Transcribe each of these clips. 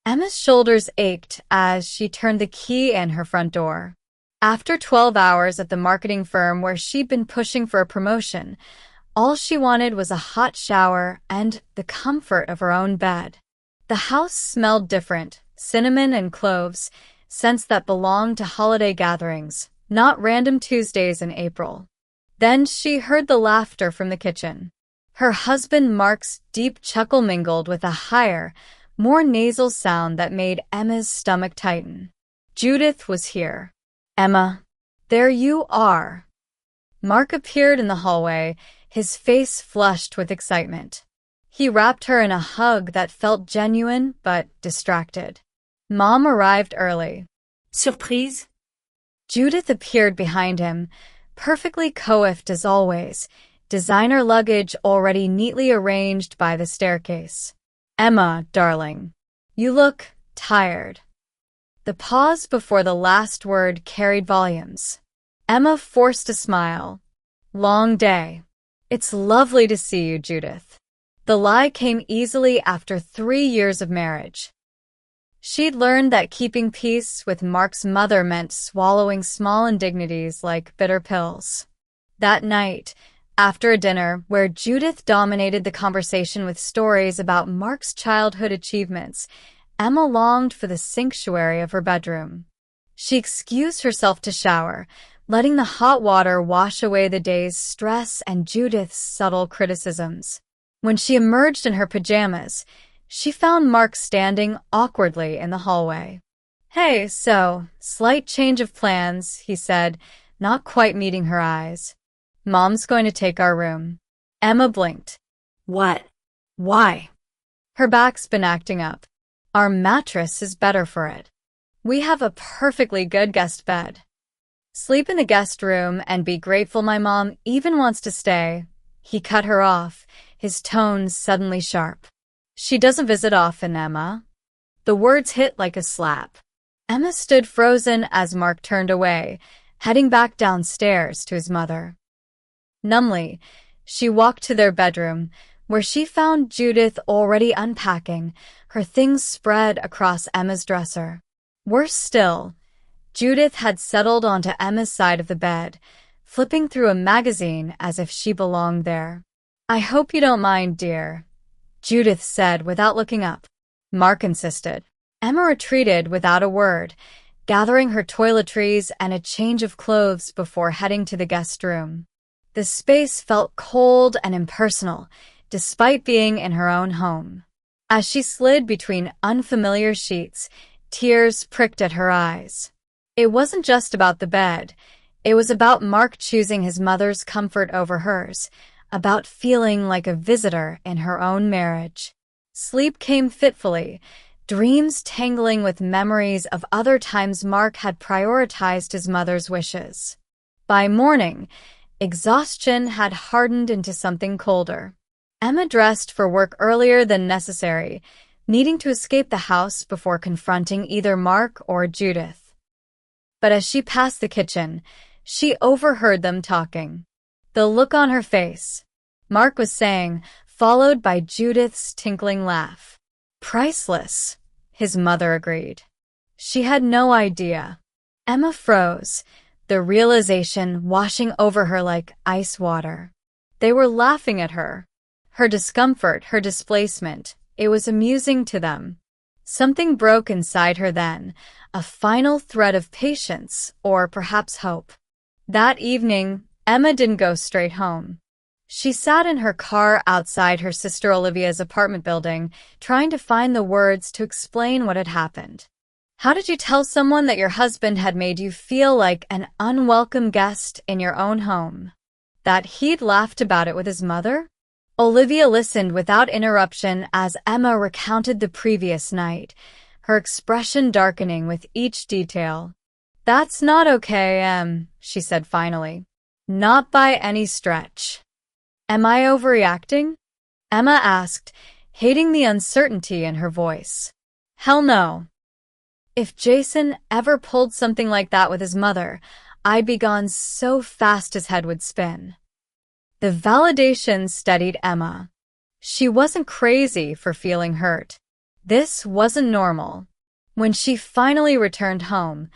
Emma's shoulders ached as she turned the key in her front door. After 12 hours at the marketing firm where she'd been pushing for a promotion, all she wanted was a hot shower and the comfort of her own bed. The house smelled different, cinnamon and cloves, scents that belonged to holiday gatherings, not random Tuesdays in April. Then she heard the laughter from the kitchen. Her husband Mark's deep chuckle mingled with a higher, more nasal sound that made Emma's stomach tighten. Judith was here. "Emma, there you are." Mark appeared in the hallway, his face flushed with excitement. He wrapped her in a hug that felt genuine but distracted. Mom arrived early. Surprise? Judith appeared behind him, perfectly coiffed as always, designer luggage already neatly arranged by the staircase. "Emma, darling, you look tired." The pause before the last word carried volumes. Emma forced a smile. "Long day." "It's lovely to see you, Judith." The lie came easily after 3 years of marriage. She'd learned that keeping peace with Mark's mother meant swallowing small indignities like bitter pills. That night, after a dinner where Judith dominated the conversation with stories about Mark's childhood achievements, Emma longed for the sanctuary of her bedroom. She excused herself to shower, letting the hot water wash away the day's stress and Judith's subtle criticisms. When she emerged in her pajamas, she found Mark standing awkwardly in the hallway. "Hey, so, slight change of plans," he said, not quite meeting her eyes. "Mom's going to take our room." Emma blinked. What? "Why?" "Her back's been acting up. Our mattress is better for it. We have a perfectly good guest bed. Sleep in the guest room and be grateful my mom even wants to stay." He cut her off, his tone suddenly sharp. "She doesn't visit often, Emma." The words hit like a slap. Emma stood frozen as Mark turned away, heading back downstairs to his mother. Numbly, she walked to their bedroom, where she found Judith already unpacking, her things spread across Emma's dresser. Worse still, Judith had settled onto Emma's side of the bed, flipping through a magazine as if she belonged there. "I hope you don't mind, dear," Judith said without looking up. Mark insisted. Emma retreated without a word, gathering her toiletries and a change of clothes before heading to the guest room. The space felt cold and impersonal, despite being in her own home. As she slid between unfamiliar sheets, tears pricked at her eyes. It wasn't just about the bed. It was about Mark choosing his mother's comfort over hers, about feeling like a visitor in her own marriage. Sleep came fitfully, dreams tangling with memories of other times Mark had prioritized his mother's wishes. By morning, exhaustion had hardened into something colder. Emma dressed for work earlier than necessary, needing to escape the house before confronting either Mark or Judith. But as she passed the kitchen, she overheard them talking. The look on her face, Mark was saying, followed by Judith's tinkling laugh. "Priceless," his mother agreed. She had no idea. Emma froze, the realization washing over her like ice water. They were laughing at her. Her discomfort, her displacement, it was amusing to them. Something broke inside her then, a final thread of patience, or perhaps hope. That evening, Emma didn't go straight home. She sat in her car outside her sister Olivia's apartment building, trying to find the words to explain what had happened. How did you tell someone that your husband had made you feel like an unwelcome guest in your own home? That he'd laughed about it with his mother? Olivia listened without interruption as Emma recounted the previous night, her expression darkening with each detail. "That's not okay, Em," she said finally. "Not by any stretch." "Am I overreacting?" Emma asked, hating the uncertainty in her voice. "Hell no. If Jason ever pulled something like that with his mother, I'd be gone so fast his head would spin." The validation steadied Emma. She wasn't crazy for feeling hurt. This wasn't normal. When she finally returned home,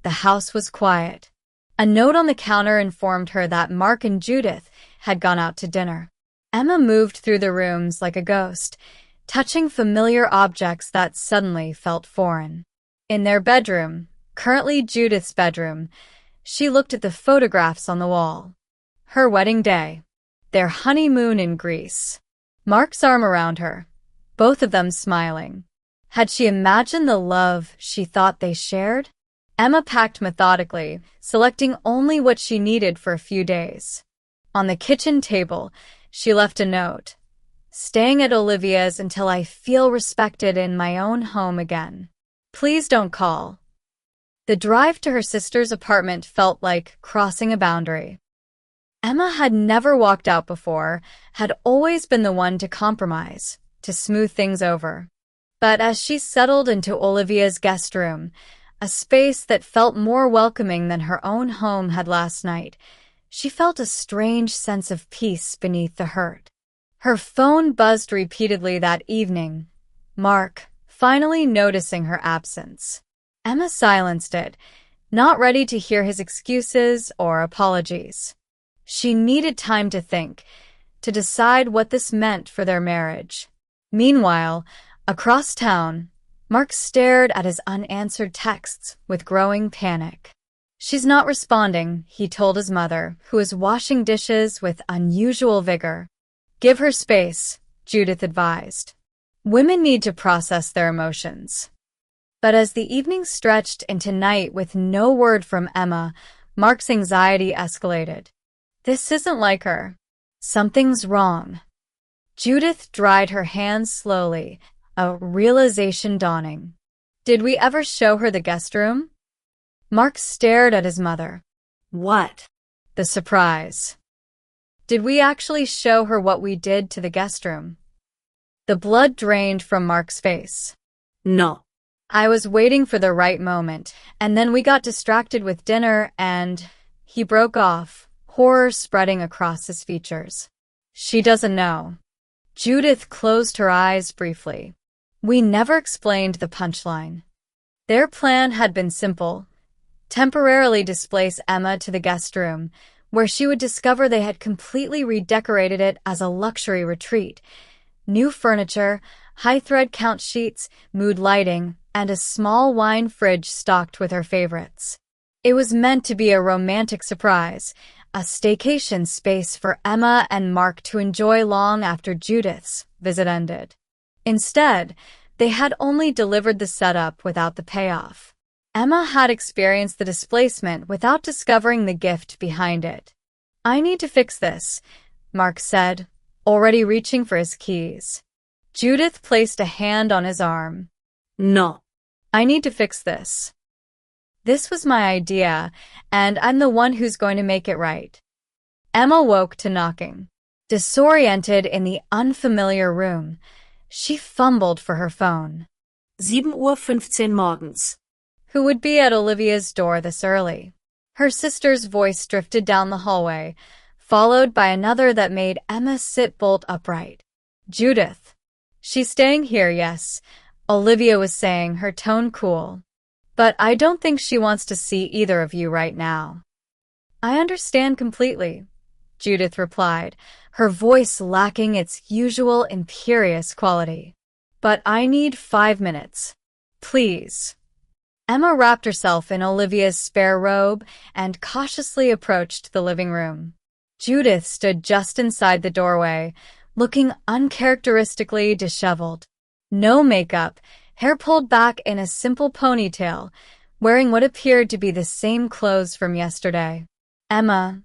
the house was quiet. A note on the counter informed her that Mark and Judith had gone out to dinner. Emma moved through the rooms like a ghost, touching familiar objects that suddenly felt foreign. In their bedroom, currently Judith's bedroom, she looked at the photographs on the wall. Her wedding day, their honeymoon in Greece. Mark's arm around her, both of them smiling. Had she imagined the love she thought they shared? Emma packed methodically, selecting only what she needed for a few days. On the kitchen table, she left a note. Staying at Olivia's until I feel respected in my own home again. Please don't call. The drive to her sister's apartment felt like crossing a boundary. Emma had never walked out before, had always been the one to compromise, to smooth things over. But as she settled into Olivia's guest room, a space that felt more welcoming than her own home had last night, she felt a strange sense of peace beneath the hurt. Her phone buzzed repeatedly that evening, Mark finally noticing her absence. Emma silenced it, not ready to hear his excuses or apologies. She needed time to think, to decide what this meant for their marriage. Meanwhile, across town, Mark stared at his unanswered texts with growing panic. She's not responding, he told his mother, who was washing dishes with unusual vigor. Give her space, Judith advised. Women need to process their emotions. But as the evening stretched into night with no word from Emma, Mark's anxiety escalated. This isn't like her. Something's wrong. Judith dried her hands slowly, a realization dawning. Did we ever show her the guest room? Mark stared at his mother. What? The surprise. Did we actually show her what we did to the guest room? The blood drained from Mark's face. No. I was waiting for the right moment, and then we got distracted with dinner and... He broke off, horror spreading across his features. She doesn't know. Judith closed her eyes briefly. We never explained the punchline. Their plan had been simple. Temporarily displace Emma to the guest room, where she would discover they had completely redecorated it as a luxury retreat. New furniture, high-thread count sheets, mood lighting, and a small wine fridge stocked with her favorites. It was meant to be a romantic surprise, a staycation space for Emma and Mark to enjoy long after Judith's visit ended. Instead, they had only delivered the setup without the payoff. Emma had experienced the displacement without discovering the gift behind it. I need to fix this, Mark said, already reaching for his keys. Judith placed a hand on his arm. No. I need to fix this. This was my idea, and I'm the one who's going to make it right. Emma woke to knocking. Disoriented in the unfamiliar room, she fumbled for her phone. 7:15 morgens. Who would be at Olivia's door this early? Her sister's voice drifted down the hallway, followed by another that made Emma sit bolt upright. Judith. She's staying here, yes, Olivia was saying, her tone cool. But I don't think she wants to see either of you right now. I understand completely, Judith replied, her voice lacking its usual imperious quality. But I need 5 minutes. Please. Emma wrapped herself in Olivia's spare robe and cautiously approached the living room. Judith stood just inside the doorway, looking uncharacteristically disheveled. No makeup, hair pulled back in a simple ponytail, wearing what appeared to be the same clothes from yesterday. Emma,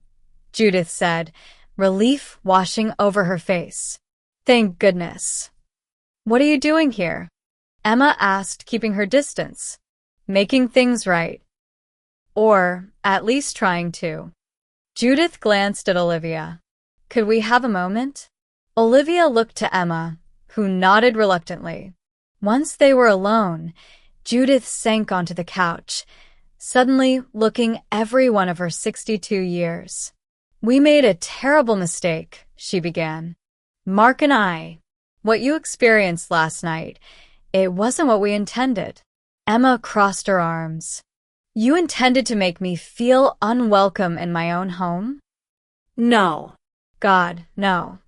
Judith said, relief washing over her face. Thank goodness. What are you doing here? Emma asked, keeping her distance. Making things right. Or, at least trying to. Judith glanced at Olivia. Could we have a moment? Olivia looked to Emma, who nodded reluctantly. Once they were alone, Judith sank onto the couch, suddenly looking every one of her 62 years. We made a terrible mistake, she began. Mark and I. What you experienced last night, It wasn't what we intended. Emma crossed her arms. You intended to make me feel unwelcome in my own home? No. God, no.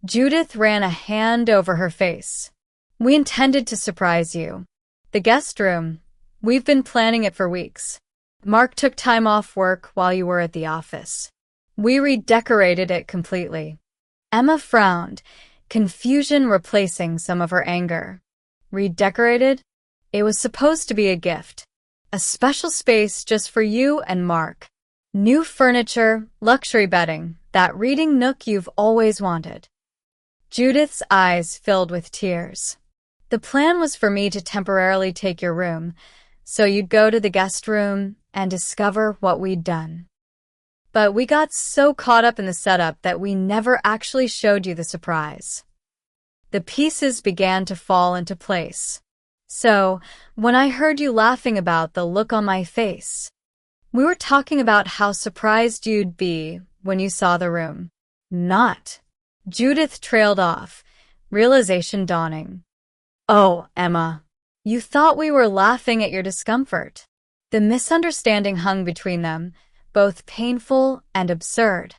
Judith ran a hand over her face. We intended to surprise you. The guest room. We've been planning it for weeks. Mark took time off work while you were at the office. We redecorated it completely. Emma frowned, confusion replacing some of her anger. Redecorated? It was supposed to be a gift. A special space just for you and Mark. New furniture, luxury bedding, that reading nook you've always wanted. Judith's eyes filled with tears. The plan was for me to temporarily take your room, so you'd go to the guest room and discover what we'd done. But we got so caught up in the setup that we never actually showed you the surprise. The pieces began to fall into place. So, when I heard you laughing about the look on my face, we were talking about how surprised you'd be when you saw the room. Not. Judith trailed off, realization dawning. Oh, Emma, you thought we were laughing at your discomfort. The misunderstanding hung between them, both painful and absurd.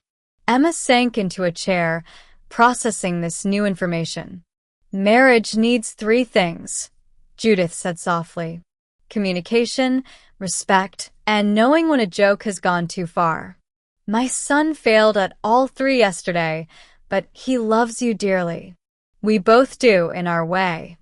Emma sank into a chair, processing this new information. Marriage needs 3 things, Judith said softly. Communication, respect, and knowing when a joke has gone too far. My son failed at all 3 yesterday, but he loves you dearly. We both do in our way.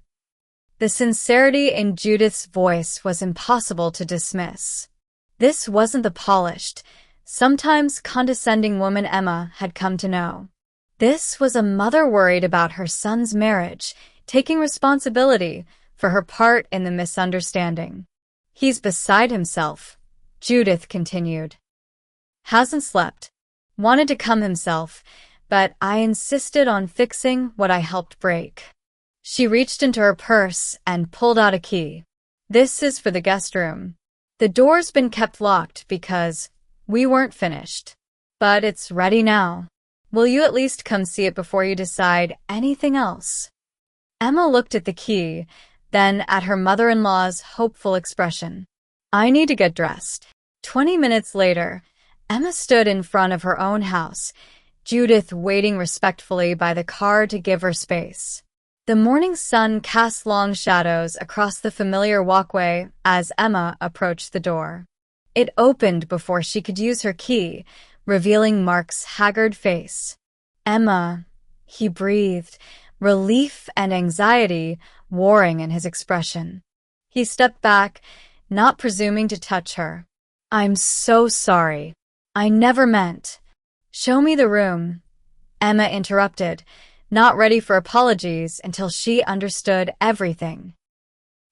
The sincerity in Judith's voice was impossible to dismiss. This wasn't the polished, sometimes condescending woman Emma had come to know. This was a mother worried about her son's marriage, taking responsibility for her part in the misunderstanding. He's beside himself, Judith continued. Hasn't slept. Wanted to come himself, but I insisted on fixing what I helped break. She reached into her purse and pulled out a key. This is for the guest room. The door's been kept locked because we weren't finished. But it's ready now. Will you at least come see it before you decide anything else? Emma looked at the key, then at her mother-in-law's hopeful expression. I need to get dressed. 20 minutes later, Emma stood in front of her own house, Judith waiting respectfully by the car to give her space. The morning sun cast long shadows across the familiar walkway as Emma approached the door. It opened before she could use her key, revealing Mark's haggard face. Emma, he breathed, relief and anxiety warring in his expression. He stepped back, not presuming to touch her. I'm so sorry. I never meant. Show me the room, Emma interrupted, not ready for apologies until she understood everything.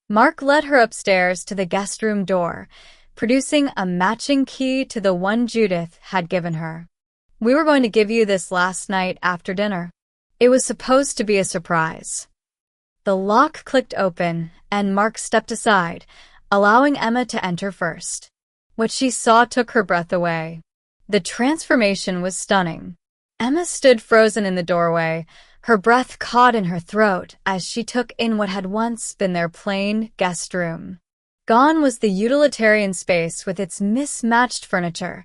Mark led her upstairs to the guest room door, producing a matching key to the one Judith had given her. We were going to give you this last night after dinner. It was supposed to be a surprise. The lock clicked open, and Mark stepped aside, allowing Emma to enter first. What she saw took her breath away. The transformation was stunning. Emma stood frozen in the doorway, her breath caught in her throat as she took in what had once been their plain guest room. Gone was the utilitarian space with its mismatched furniture,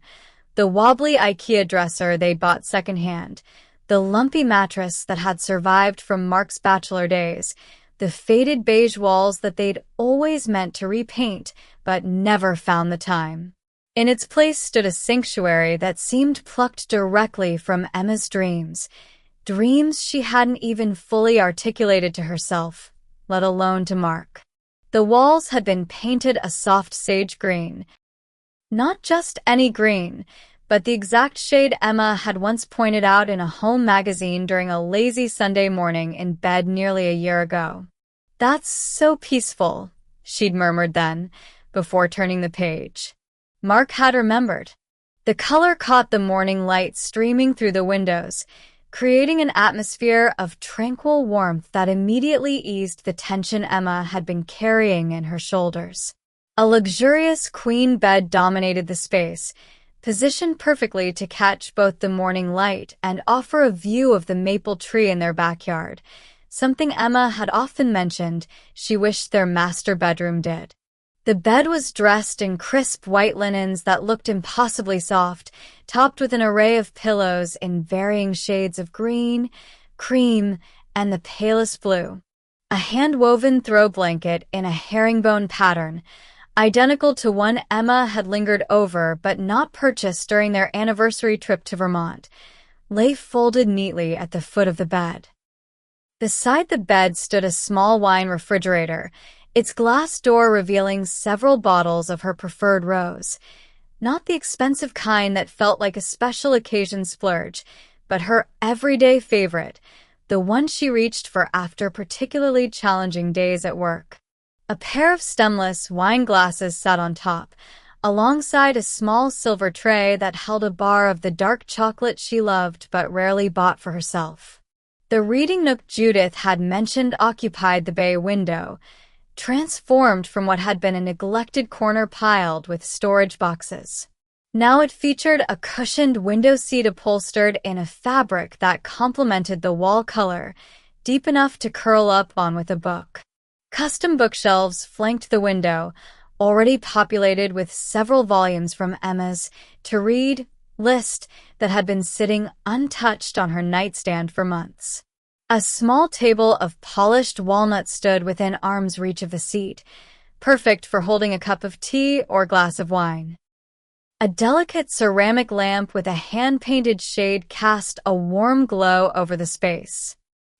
the wobbly IKEA dresser they'd bought secondhand, the lumpy mattress that had survived from Mark's bachelor days, the faded beige walls that they'd always meant to repaint but never found the time. In its place stood a sanctuary that seemed plucked directly from Emma's dreams she hadn't even fully articulated to herself, let alone to Mark. The walls had been painted a soft sage green. Not just any green, but the exact shade Emma had once pointed out in a home magazine during a lazy Sunday morning in bed nearly a year ago. That's so peaceful, she'd murmured then, before turning the page. Mark had remembered. The color caught the morning light streaming through the windows, creating an atmosphere of tranquil warmth that immediately eased the tension Emma had been carrying in her shoulders. A luxurious queen bed dominated the space, positioned perfectly to catch both the morning light and offer a view of the maple tree in their backyard, something Emma had often mentioned she wished their master bedroom did. The bed was dressed in crisp white linens that looked impossibly soft, topped with an array of pillows in varying shades of green, cream, and the palest blue. A hand-woven throw blanket in a herringbone pattern, identical to one Emma had lingered over but not purchased during their anniversary trip to Vermont, lay folded neatly at the foot of the bed. Beside the bed stood a small wine refrigerator, its glass door revealing several bottles of her preferred rose. Not the expensive kind that felt like a special occasion splurge, but her everyday favorite, the one she reached for after particularly challenging days at work. A pair of stemless wine glasses sat on top, alongside a small silver tray that held a bar of the dark chocolate she loved but rarely bought for herself. The reading nook Judith had mentioned occupied the bay window, transformed from what had been a neglected corner piled with storage boxes. Now it featured a cushioned window seat upholstered in a fabric that complemented the wall color, deep enough to curl up on with a book. Custom bookshelves flanked the window, already populated with several volumes from Emma's to-read list that had been sitting untouched on her nightstand for months. A small table of polished walnut stood within arm's reach of the seat, perfect for holding a cup of tea or glass of wine. A delicate ceramic lamp with a hand-painted shade cast a warm glow over the space.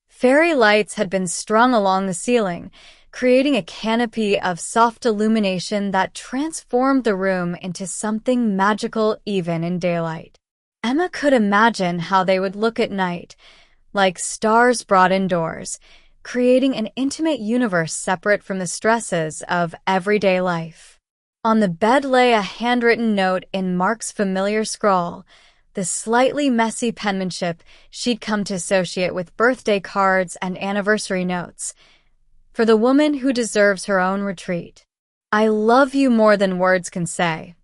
Fairy lights had been strung along the ceiling, creating a canopy of soft illumination that transformed the room into something magical even in daylight. Emma could imagine how they would look at night, like stars brought indoors, creating an intimate universe separate from the stresses of everyday life. On the bed lay a handwritten note in Mark's familiar scrawl, the slightly messy penmanship she'd come to associate with birthday cards and anniversary notes. For the woman who deserves her own retreat. I love you more than words can say.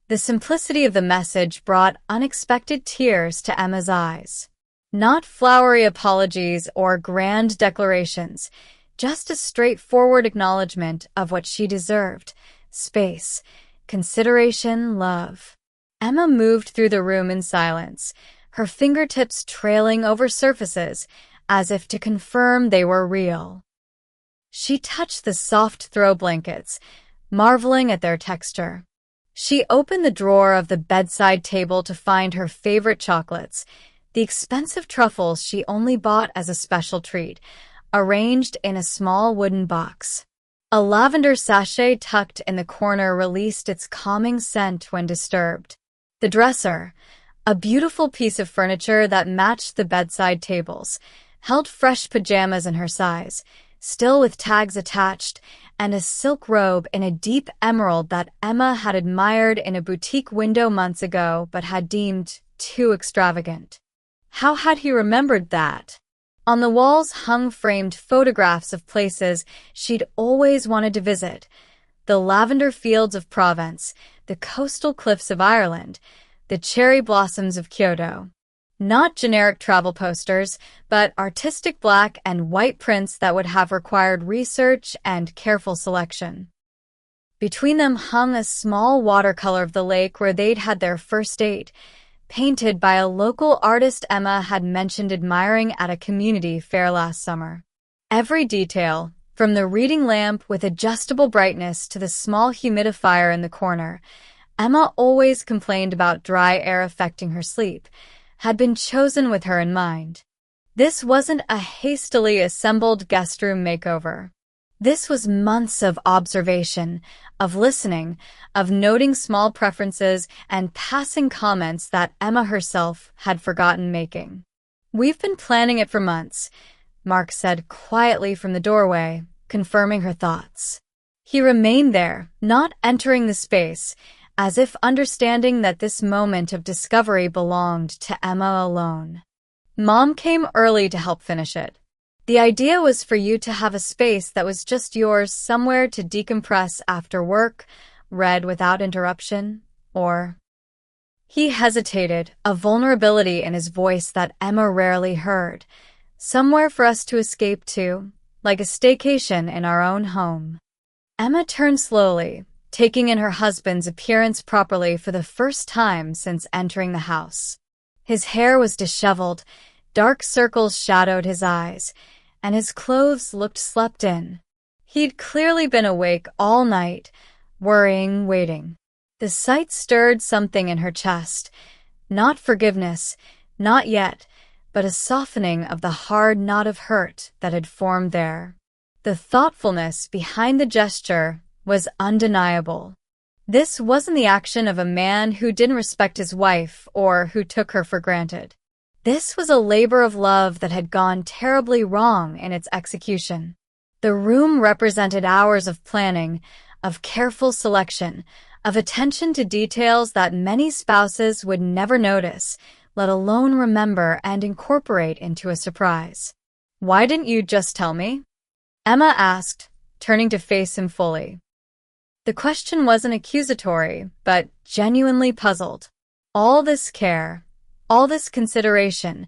The simplicity of the message brought unexpected tears to Emma's eyes. Not flowery apologies or grand declarations, just a straightforward acknowledgement of what she deserved: space, consideration, love. Emma moved through the room in silence, her fingertips trailing over surfaces as if to confirm they were real. She touched the soft throw blankets, marveling at their texture. She opened the drawer of the bedside table to find her favorite chocolates, the expensive truffles she only bought as a special treat, arranged in a small wooden box. A lavender sachet tucked in the corner released its calming scent when disturbed. The dresser, a beautiful piece of furniture that matched the bedside tables, held fresh pajamas in her size, still with tags attached, and a silk robe in a deep emerald that Emma had admired in a boutique window months ago but had deemed too extravagant. How had he remembered that? On the walls hung framed photographs of places she'd always wanted to visit: the lavender fields of Provence, the coastal cliffs of Ireland, the cherry blossoms of Kyoto. Not generic travel posters, but artistic black and white prints that would have required research and careful selection. Between them hung a small watercolor of the lake where they'd had their first date, painted by a local artist Emma had mentioned admiring at a community fair last summer. Every detail, from the reading lamp with adjustable brightness to the small humidifier in the corner, Emma always complained about dry air affecting her sleep, had been chosen with her in mind. This wasn't a hastily assembled guest room makeover. This was months of observation, of listening, of noting small preferences and passing comments that Emma herself had forgotten making. "We've been planning it for months," Mark said quietly from the doorway, confirming her thoughts. He remained there, not entering the space, as if understanding that this moment of discovery belonged to Emma alone. Mom came early to help finish it. The idea was for you to have a space that was just yours, somewhere to decompress after work, read without interruption, or... He hesitated, a vulnerability in his voice that Emma rarely heard. Somewhere for us to escape to, like a staycation in our own home. Emma turned slowly, taking in her husband's appearance properly for the first time since entering the house. His hair was disheveled, dark circles shadowed his eyes, and his clothes looked slept in. He'd clearly been awake all night, worrying, waiting. The sight stirred something in her chest. Not forgiveness, not yet, but a softening of the hard knot of hurt that had formed there. The thoughtfulness behind the gesture was undeniable. This wasn't the action of a man who didn't respect his wife or who took her for granted. This was a labor of love that had gone terribly wrong in its execution. The room represented hours of planning, of careful selection, of attention to details that many spouses would never notice, let alone remember and incorporate into a surprise. "Why didn't you just tell me?" Emma asked, turning to face him fully. The question wasn't accusatory, but genuinely puzzled. All this care, all this consideration,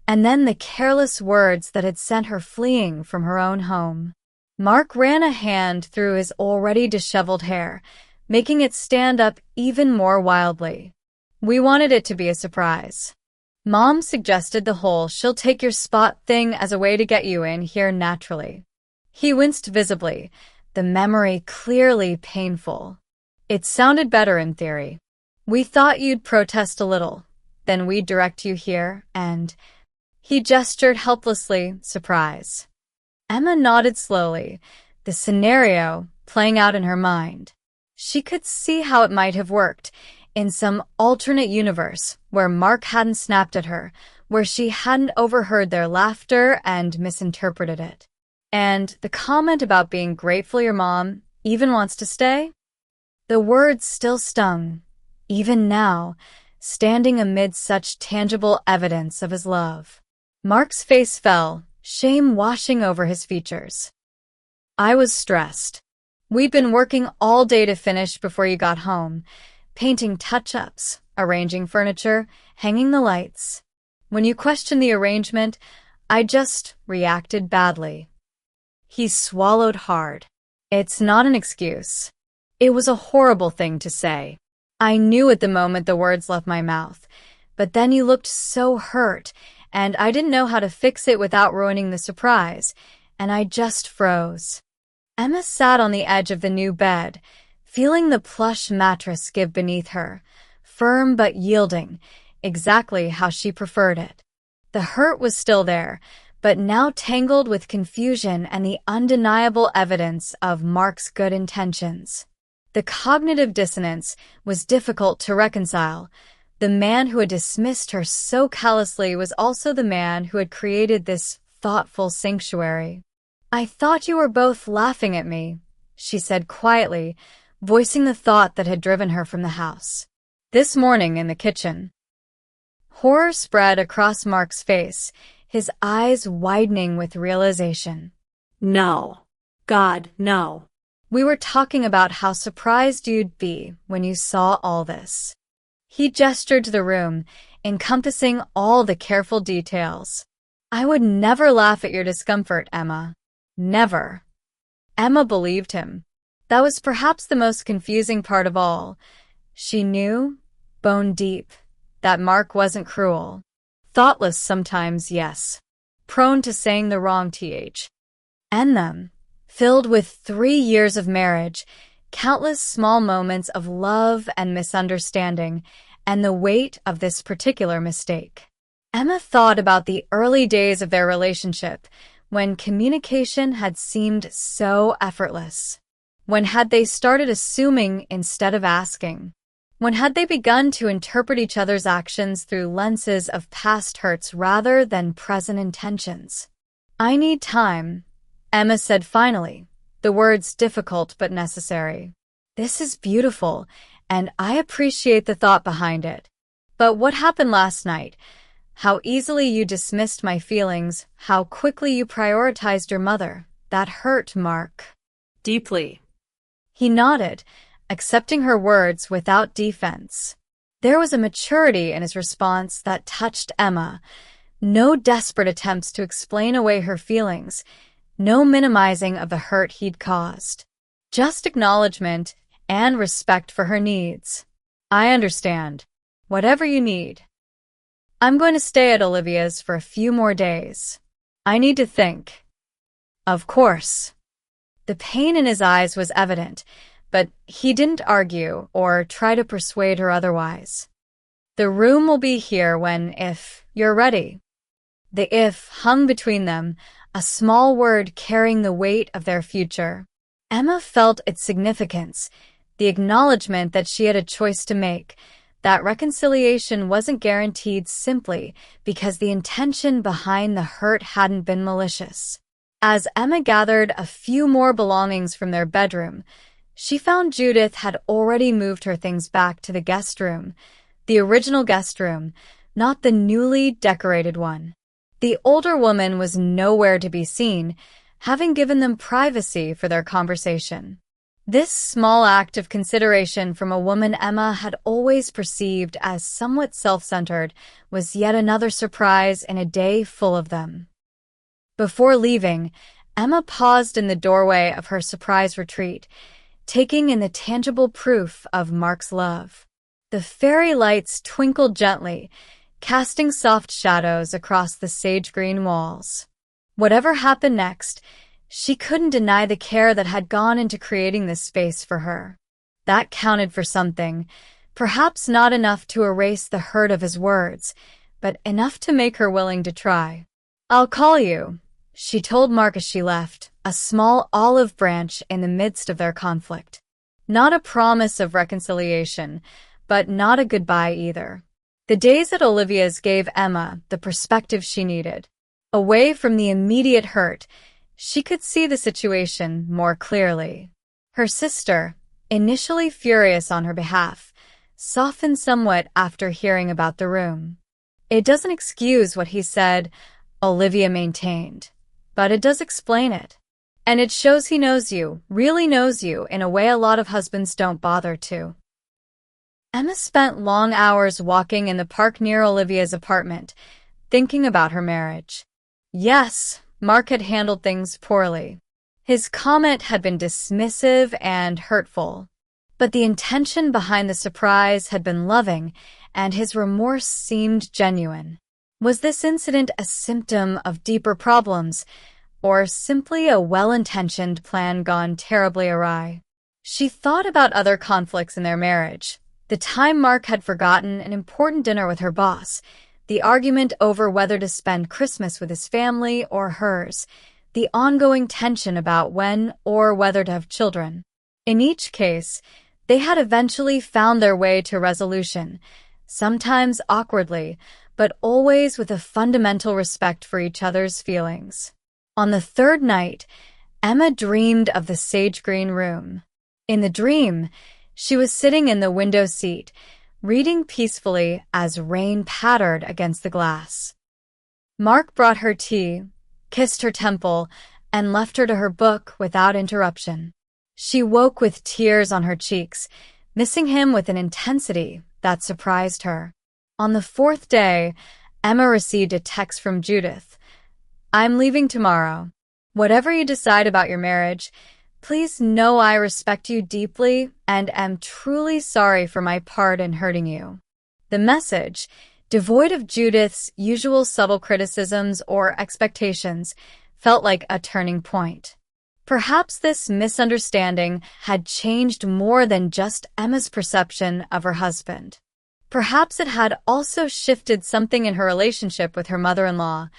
and then the careless words that had sent her fleeing from her own home. Mark ran a hand through his already disheveled hair, making it stand up even more wildly. "We wanted it to be a surprise. Mom suggested the whole she'll take your spot thing as a way to get you in here naturally." He winced visibly, the memory clearly painful. "It sounded better in theory. We thought you'd protest a little, then we'd direct you here, and—" He gestured helplessly, surprise. Emma nodded slowly, the scenario playing out in her mind. She could see how it might have worked, in some alternate universe where Mark hadn't snapped at her, where she hadn't overheard their laughter and misinterpreted it. And the comment about being grateful your mom even wants to stay? The words still stung, even now, standing amid such tangible evidence of his love. Mark's face fell, shame washing over his features. "I was stressed. We'd been working all day to finish before you got home, painting touch-ups, arranging furniture, hanging the lights. When you questioned the arrangement, I just reacted badly." He swallowed hard. "It's not an excuse. It was a horrible thing to say. I knew at the moment the words left my mouth, but then you looked so hurt, and I didn't know how to fix it without ruining the surprise, and I just froze." Emma sat on the edge of the new bed, feeling the plush mattress give beneath her, firm but yielding, exactly how she preferred it. The hurt was still there, but now tangled with confusion and the undeniable evidence of Mark's good intentions. The cognitive dissonance was difficult to reconcile. The man who had dismissed her so callously was also the man who had created this thoughtful sanctuary. "I thought you were both laughing at me," she said quietly, voicing the thought that had driven her from the house. "This morning in the kitchen." Horror spread across Mark's face, his eyes widening with realization. No. God, no. "We were talking about how surprised you'd be when you saw all this." He gestured to the room, encompassing all the careful details. "I would never laugh at your discomfort, Emma. Never." Emma believed him. That was perhaps the most confusing part of all. She knew, bone deep, that Mark wasn't cruel. Thoughtless sometimes, yes. Prone to saying the wrong th. And them. Filled with 3 years of marriage, countless small moments of love and misunderstanding, and the weight of this particular mistake. Emma thought about the early days of their relationship, when communication had seemed so effortless. When had they started assuming instead of asking? When had they begun to interpret each other's actions through lenses of past hurts rather than present intentions? "I need time," Emma said finally, the words difficult but necessary. "This is beautiful, and I appreciate the thought behind it. But what happened last night? How easily you dismissed my feelings, how quickly you prioritized your mother. That hurt, Mark." Deeply. He nodded, accepting her words without defense. There was a maturity in his response that touched Emma, No desperate attempts to explain away her feelings, no minimizing of the hurt he'd caused. Just acknowledgement and respect for her needs. I understand. Whatever you need. I'm going to stay at Olivia's for a few more days. I need to think. Of course. The pain in his eyes was evident, but he didn't argue or try to persuade her otherwise. The room will be here if you're ready. The if hung between them, a small word carrying the weight of their future. Emma felt its significance, the acknowledgement that she had a choice to make, that reconciliation wasn't guaranteed simply because the intention behind the hurt hadn't been malicious. As Emma gathered a few more belongings from their bedroom, she found Judith had already moved her things back to the guest room, the original guest room, not the newly decorated one. The older woman was nowhere to be seen, having given them privacy for their conversation. This small act of consideration from a woman Emma had always perceived as somewhat self-centered was yet another surprise in a day full of them. Before leaving, Emma paused in the doorway of her surprise retreat, taking in the tangible proof of Mark's love. The fairy lights twinkled gently, casting soft shadows across the sage-green walls. Whatever happened next, she couldn't deny the care that had gone into creating this space for her. That counted for something, perhaps not enough to erase the hurt of his words, but enough to make her willing to try. "I'll call you," she told Mark as she left, a small olive branch in the midst of their conflict. Not a promise of reconciliation, but not a goodbye either. The days at Olivia's gave Emma the perspective she needed. Away from the immediate hurt, she could see the situation more clearly. Her sister, initially furious on her behalf, softened somewhat after hearing about the room. "It doesn't excuse what he said," Olivia maintained, "but it does explain it. And it shows he knows you, really knows you, in a way a lot of husbands don't bother to." Emma spent long hours walking in the park near Olivia's apartment, thinking about her marriage. Yes, Mark had handled things poorly. His comment had been dismissive and hurtful. But the intention behind the surprise had been loving, and his remorse seemed genuine. Was this incident a symptom of deeper problems, or simply a well-intentioned plan gone terribly awry? She thought about other conflicts in their marriage. The time Mark had forgotten an important dinner with her boss, the argument over whether to spend Christmas with his family or hers, the ongoing tension about when or whether to have children. In each case, they had eventually found their way to resolution, sometimes awkwardly, but always with a fundamental respect for each other's feelings. On the third night, Emma dreamed of the sage-green room. In the dream, she was sitting in the window seat, reading peacefully as rain pattered against the glass. Mark brought her tea, kissed her temple, and left her to her book without interruption. She woke with tears on her cheeks, missing him with an intensity that surprised her. On the fourth day, Emma received a text from Judith. "I'm leaving tomorrow. Whatever you decide about your marriage, please know I respect you deeply and am truly sorry for my part in hurting you." The message, devoid of Judith's usual subtle criticisms or expectations, felt like a turning point. Perhaps this misunderstanding had changed more than just Emma's perception of her husband. Perhaps it had also shifted something in her relationship with her mother-in-law,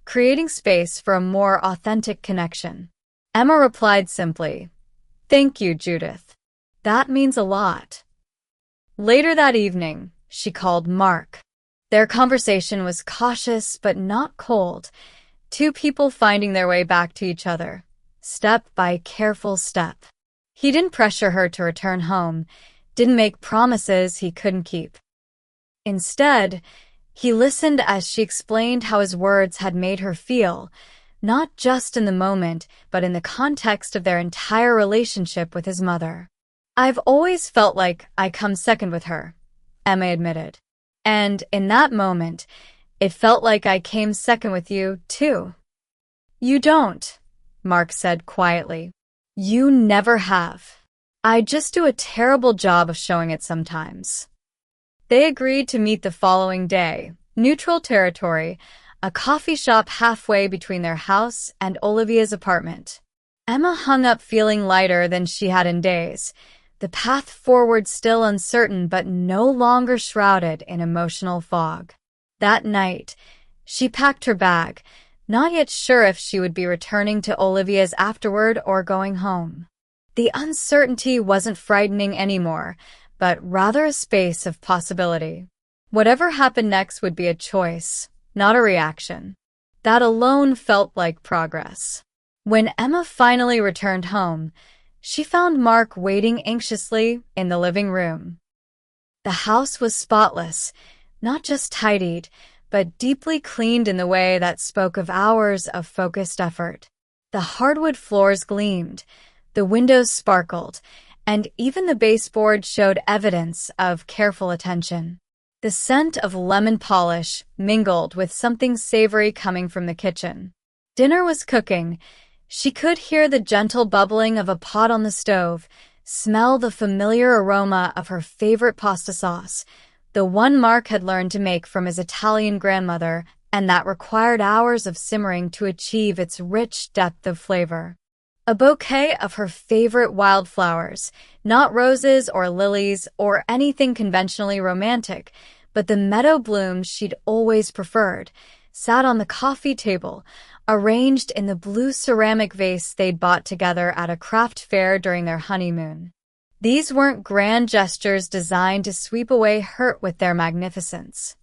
creating space for a more authentic connection. Emma replied simply, "Thank you, Judith. That means a lot." Later that evening, she called Mark. Their conversation was cautious but not cold, two people finding their way back to each other, step by careful step. He didn't pressure her to return home, didn't make promises he couldn't keep. Instead, he listened as she explained how his words had made her feel, not just in the moment, but in the context of their entire relationship with his mother. "I've always felt like I come second with her," Emma admitted. And in that moment, It felt like I came second with you, too. You don't, Mark said quietly. You never have. I just do a terrible job of showing it sometimes. They agreed to meet the following day, neutral territory, a coffee shop halfway between their house and Olivia's apartment. Emma hung up feeling lighter than she had in days, the path forward still uncertain but no longer shrouded in emotional fog. That night, she packed her bag, not yet sure if she would be returning to Olivia's afterward or going home. The uncertainty wasn't frightening anymore, but rather a space of possibility. Whatever happened next would be a choice, not a reaction. That alone felt like progress. When Emma finally returned home, she found Mark waiting anxiously in the living room. The house was spotless, not just tidied, but deeply cleaned in the way that spoke of hours of focused effort. The hardwood floors gleamed, the windows sparkled, and even the baseboard showed evidence of careful attention. The scent of lemon polish mingled with something savory coming from the kitchen. Dinner was cooking. She could hear the gentle bubbling of a pot on the stove, smell the familiar aroma of her favorite pasta sauce, the one Mark had learned to make from his Italian grandmother, and that required hours of simmering to achieve its rich depth of flavor. A bouquet of her favorite wildflowers, not roses or lilies or anything conventionally romantic, but the meadow blooms she'd always preferred, sat on the coffee table, arranged in the blue ceramic vase they'd bought together at a craft fair during their honeymoon. These weren't grand gestures designed to sweep away hurt with their magnificence.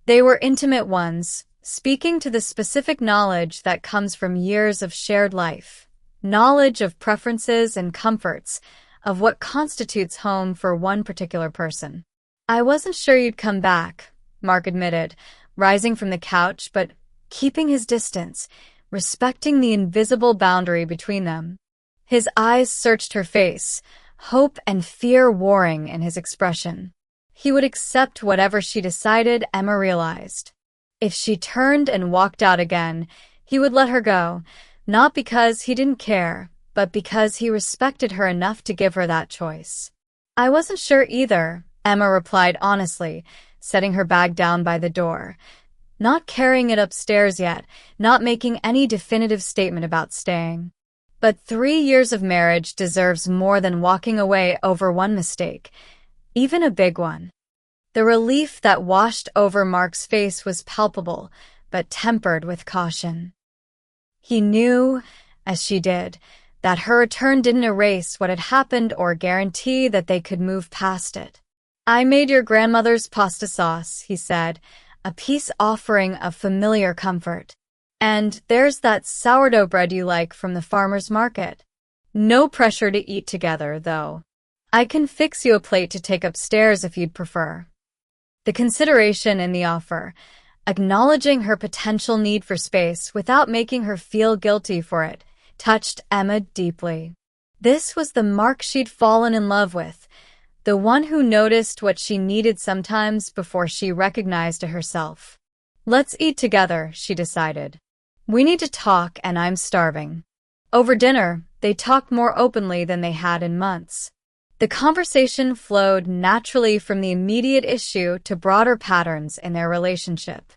They were intimate ones, speaking to the specific knowledge that comes from years of shared life, knowledge of preferences and comforts, of what constitutes home for one particular person. I wasn't sure you'd come back, Mark admitted, rising from the couch but keeping his distance, respecting the invisible boundary between them. His eyes searched her face, hope and fear warring in his expression. He would accept whatever she decided, Emma realized. If she turned and walked out again, he would let her go, not because he didn't care, but because he respected her enough to give her that choice. I wasn't sure either, Emma replied honestly, setting her bag down by the door. Not carrying it upstairs yet, not making any definitive statement about staying. But 3 years of marriage deserves more than walking away over one mistake, even a big one. The relief that washed over Mark's face was palpable, but tempered with caution. He knew, as she did, that her return didn't erase what had happened or guarantee that they could move past it. I made your grandmother's pasta sauce, he said, a peace offering of familiar comfort. And there's that sourdough bread you like from the farmer's market. No pressure to eat together, though. I can fix you a plate to take upstairs if you'd prefer. The consideration in the offer, acknowledging her potential need for space without making her feel guilty for it, touched Emma deeply. This was the Mark she'd fallen in love with, the one who noticed what she needed sometimes before she recognized it herself. Let's eat together, she decided. We need to talk, and I'm starving. Over dinner, they talked more openly than they had in months. The conversation flowed naturally from the immediate issue to broader patterns in their relationship.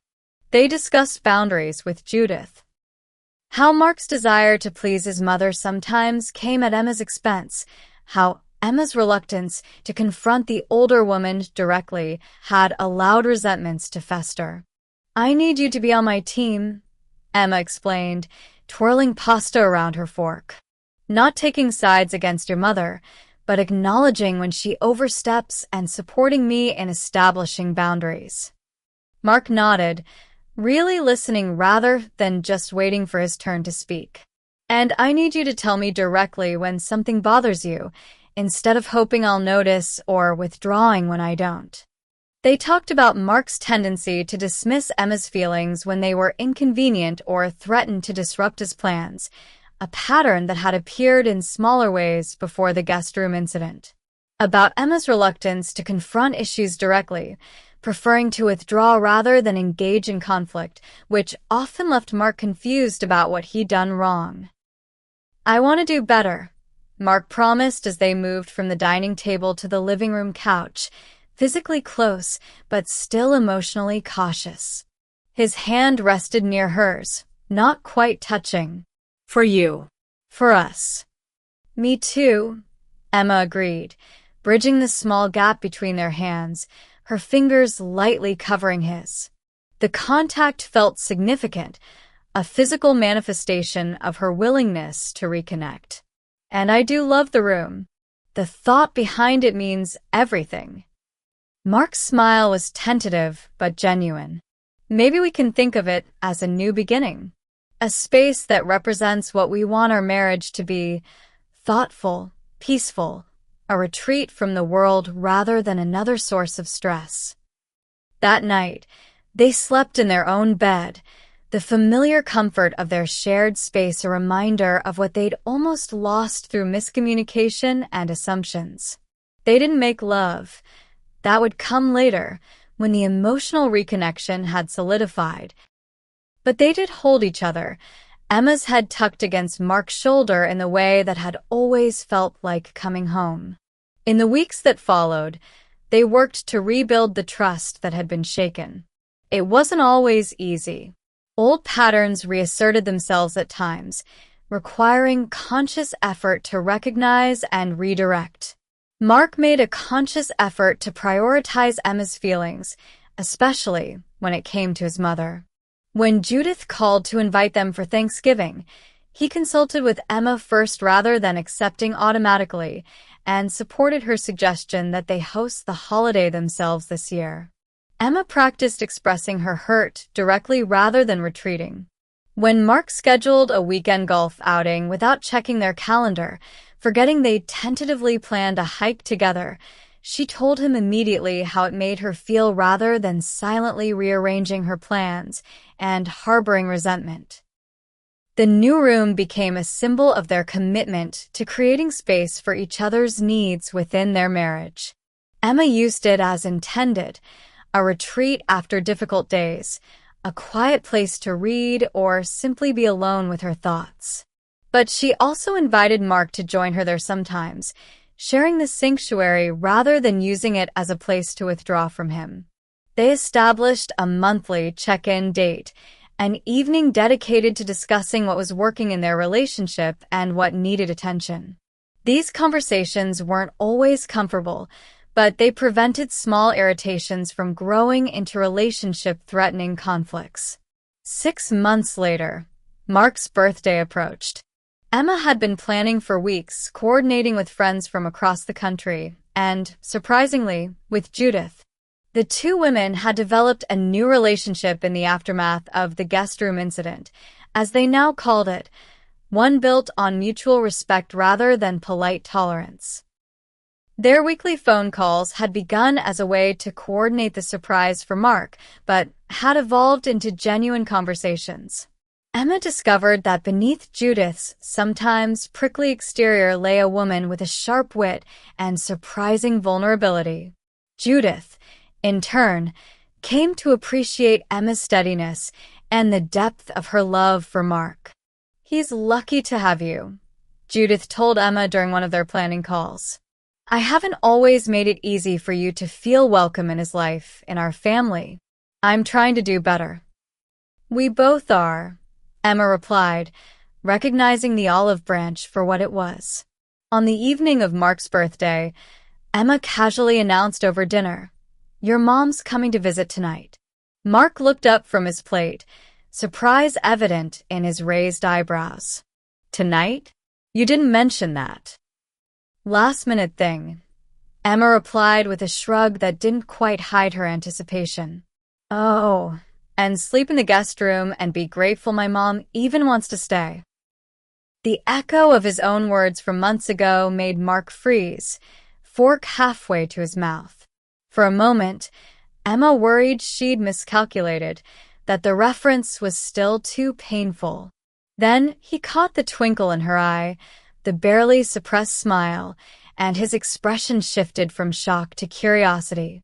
They discussed boundaries with Judith. How Mark's desire to please his mother sometimes came at Emma's expense, how Emma's reluctance to confront the older woman directly had allowed resentments to fester. I need you to be on my team, Emma explained, twirling pasta around her fork. Not taking sides against your mother, but acknowledging when she oversteps and supporting me in establishing boundaries. Mark nodded, really listening rather than just waiting for his turn to speak. And I need you to tell me directly when something bothers you, instead of hoping I'll notice or withdrawing when I don't. They talked about Mark's tendency to dismiss Emma's feelings when they were inconvenient or threatened to disrupt his plans, a pattern that had appeared in smaller ways before the guest room incident. About Emma's reluctance to confront issues directly, preferring to withdraw rather than engage in conflict, which often left Mark confused about what he'd done wrong. "I want to do better," Mark promised as they moved from the dining table to the living room couch, physically close but still emotionally cautious. His hand rested near hers, not quite touching. For you. "For us." "Me too," Emma agreed, bridging the small gap between their hands, her fingers lightly covering his. The contact felt significant, a physical manifestation of her willingness to reconnect. "And I do love the room. The thought behind it means everything." Mark's smile was tentative but genuine. "Maybe we can think of it as a new beginning. A space that represents what we want our marriage to be: thoughtful, peaceful, a retreat from the world rather than another source of stress." That night, they slept in their own bed, the familiar comfort of their shared space a reminder of what they'd almost lost through miscommunication and assumptions. They didn't make love. That would come later, when the emotional reconnection had solidified. But they did hold each other, Emma's head tucked against Mark's shoulder in the way that had always felt like coming home. In the weeks that followed, they worked to rebuild the trust that had been shaken. It wasn't always easy. Old patterns reasserted themselves at times, requiring conscious effort to recognize and redirect. Mark made a conscious effort to prioritize Emma's feelings, especially when it came to his mother. When Judith called to invite them for Thanksgiving, he consulted with Emma first rather than accepting automatically, and supported her suggestion that they host the holiday themselves this year. Emma practiced expressing her hurt directly rather than retreating. When Mark scheduled a weekend golf outing without checking their calendar, forgetting they'd tentatively planned a hike together, she told him immediately how it made her feel rather than silently rearranging her plans and harboring resentment. The new room became a symbol of their commitment to creating space for each other's needs within their marriage. Emma used it as intended, a retreat after difficult days, a quiet place to read or simply be alone with her thoughts. But she also invited Mark to join her there sometimes, sharing the sanctuary rather than using it as a place to withdraw from him. They established a monthly check-in date, an evening dedicated to discussing what was working in their relationship and what needed attention. These conversations weren't always comfortable, but they prevented small irritations from growing into relationship-threatening conflicts. 6 months later, Mark's birthday approached. Emma had been planning for weeks, coordinating with friends from across the country, and, surprisingly, with Judith. The two women had developed a new relationship in the aftermath of the guest room incident, as they now called it, one built on mutual respect rather than polite tolerance. Their weekly phone calls had begun as a way to coordinate the surprise for Mark, but had evolved into genuine conversations. Emma discovered that beneath Judith's sometimes prickly exterior lay a woman with a sharp wit and surprising vulnerability. Judith, in turn, came to appreciate Emma's steadiness and the depth of her love for Mark. "He's lucky to have you," Judith told Emma during one of their planning calls. "I haven't always made it easy for you to feel welcome in his life, in our family. I'm trying to do better." "We both are," Emma replied, recognizing the olive branch for what it was. On the evening of Mark's birthday, Emma casually announced over dinner, "Your mom's coming to visit tonight." Mark looked up from his plate, surprise evident in his raised eyebrows. "Tonight? You didn't mention that." "Last-minute thing," Emma replied with a shrug that didn't quite hide her anticipation. "Oh, and sleep in the guest room and be grateful my mom even wants to stay." The echo of his own words from months ago made Mark freeze, fork halfway to his mouth. For a moment, Emma worried she'd miscalculated, that the reference was still too painful. Then he caught the twinkle in her eye, the barely suppressed smile, and his expression shifted from shock to curiosity.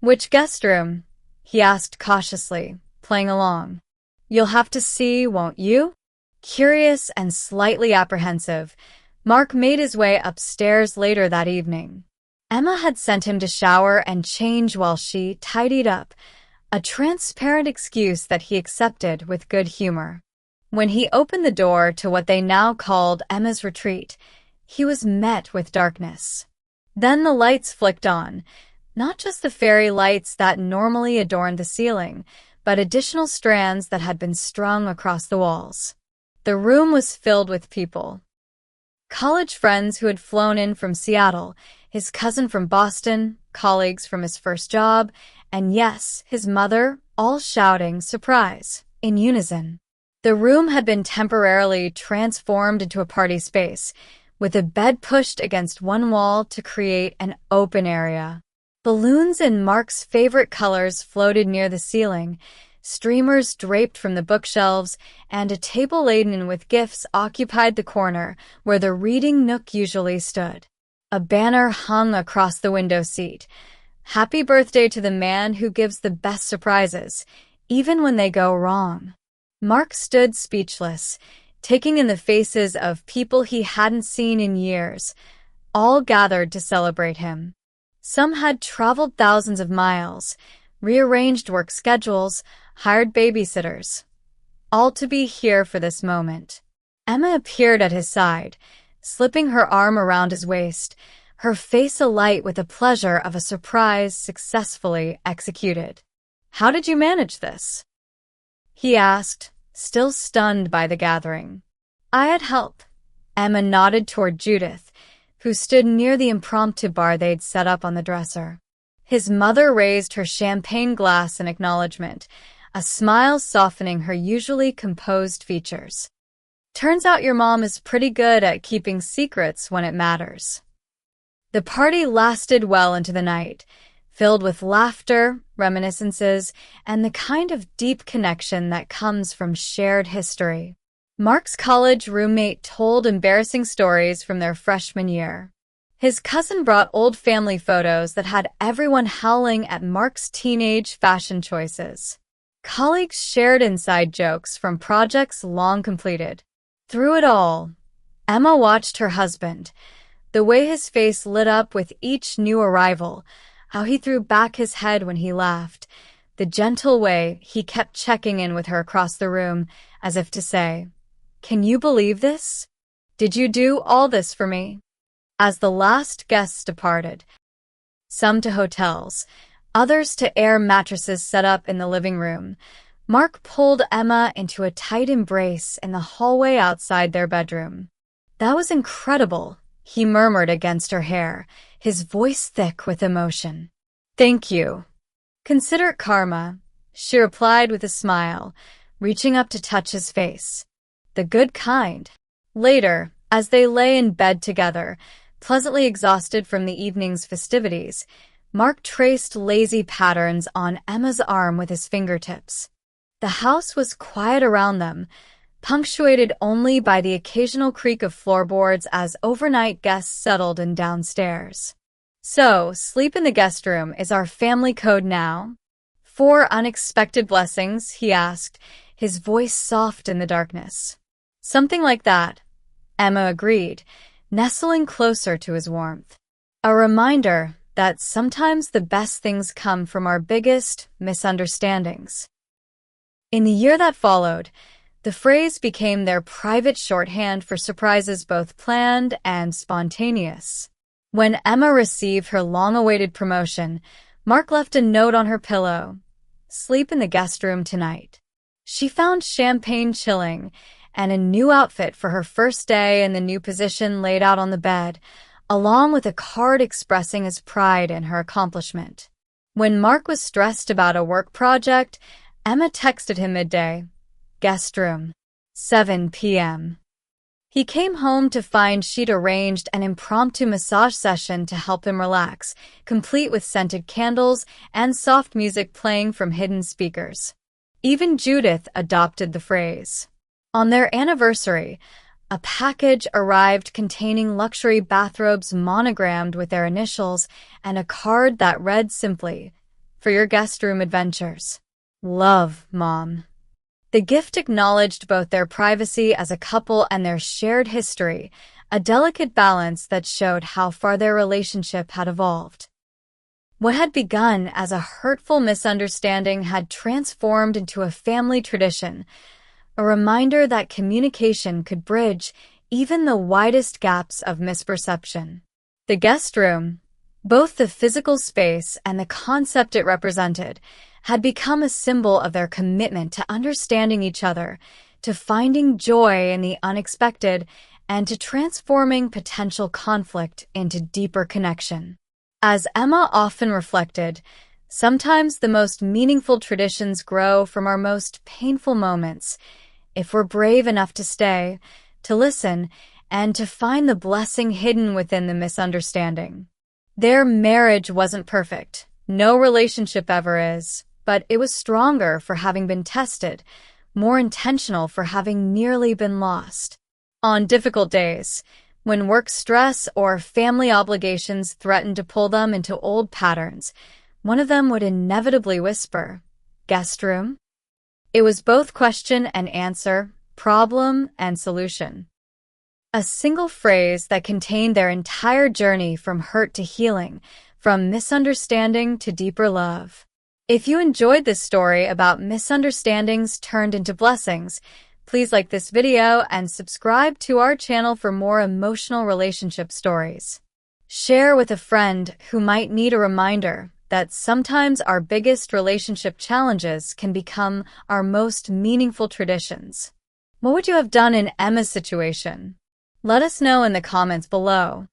Which guest room? He asked cautiously, playing along. You'll have to see, won't you? Curious and slightly apprehensive, Mark made his way upstairs later that evening. Emma had sent him to shower and change while she tidied up, a transparent excuse that he accepted with good humor. When he opened the door to what they now called Emma's retreat, he was met with darkness. Then the lights flicked on, not just the fairy lights that normally adorned the ceiling, but additional strands that had been strung across the walls. The room was filled with people. College friends who had flown in from Seattle, his cousin from Boston, colleagues from his first job, and yes, his mother, all shouting surprise in unison. The room had been temporarily transformed into a party space, with a bed pushed against one wall to create an open area. Balloons in Mark's favorite colors floated near the ceiling, streamers draped from the bookshelves, and a table laden with gifts occupied the corner where the reading nook usually stood. A banner hung across the window seat. Happy birthday to the man who gives the best surprises, even when they go wrong. Mark stood speechless, taking in the faces of people he hadn't seen in years, all gathered to celebrate him. Some had traveled thousands of miles, rearranged work schedules, hired babysitters, all to be here for this moment. Emma appeared at his side, slipping her arm around his waist, her face alight with the pleasure of a surprise successfully executed. "How did you manage this?" he asked, still stunned by the gathering. "I had help." Emma nodded toward Judith, who stood near the impromptu bar they'd set up on the dresser. His mother raised her champagne glass in acknowledgement, a smile softening her usually composed features. "Turns out your mom is pretty good at keeping secrets when it matters." The party lasted well into the night, filled with laughter, reminiscences, and the kind of deep connection that comes from shared history. Mark's college roommate told embarrassing stories from their freshman year. His cousin brought old family photos that had everyone howling at Mark's teenage fashion choices. Colleagues shared inside jokes from projects long completed. Through it all, Emma watched her husband, the way his face lit up with each new arrival, how he threw back his head when he laughed, the gentle way he kept checking in with her across the room, as if to say, "Can you believe this? Did you do all this for me?" As the last guests departed, some to hotels, others to air mattresses set up in the living room, Mark pulled Emma into a tight embrace in the hallway outside their bedroom. "That was incredible," he murmured against her hair, his voice thick with emotion. "Thank you." "Consider it karma," she replied with a smile, reaching up to touch his face. "The good kind." Later, as they lay in bed together, pleasantly exhausted from the evening's festivities, Mark traced lazy patterns on Emma's arm with his fingertips. The house was quiet around them, punctuated only by the occasional creak of floorboards as overnight guests settled in downstairs. "So, sleep in the guest room is our family code now?" "For unexpected blessings?" he asked, his voice soft in the darkness. "Something like that," Emma agreed, nestling closer to his warmth. A reminder that sometimes the best things come from our biggest misunderstandings. In the year that followed, the phrase became their private shorthand for surprises both planned and spontaneous. When Emma received her long-awaited promotion, Mark left a note on her pillow, "Sleep in the guest room tonight." She found champagne chilling and a new outfit for her first day in the new position laid out on the bed, along with a card expressing his pride in her accomplishment. When Mark was stressed about a work project, Emma texted him midday, "Guest room, 7 p.m. He came home to find she'd arranged an impromptu massage session to help him relax, complete with scented candles and soft music playing from hidden speakers. Even Judith adopted the phrase. On their anniversary, a package arrived containing luxury bathrobes monogrammed with their initials and a card that read simply, for your guest room adventures. Love, Mom. The gift acknowledged both their privacy as a couple and their shared history, a delicate balance that showed how far their relationship had evolved. What had begun as a hurtful misunderstanding had transformed into a family tradition, a reminder that communication could bridge even the widest gaps of misperception. The guest room, both the physical space and the concept it represented, had become a symbol of their commitment to understanding each other, to finding joy in the unexpected, and to transforming potential conflict into deeper connection. As Emma often reflected, sometimes the most meaningful traditions grow from our most painful moments, if we're brave enough to stay, to listen, and to find the blessing hidden within the misunderstanding. Their marriage wasn't perfect. No relationship ever is, but it was stronger for having been tested, more intentional for having nearly been lost. On difficult days, when work stress or family obligations threatened to pull them into old patterns, one of them would inevitably whisper, "Guest room?" It was both question and answer, problem and solution. A single phrase that contained their entire journey from hurt to healing, from misunderstanding to deeper love. If you enjoyed this story about misunderstandings turned into blessings, please like this video and subscribe to our channel for more emotional relationship stories. Share with a friend who might need a reminder that sometimes our biggest relationship challenges can become our most meaningful traditions. What would you have done in Emma's situation? Let us know in the comments below.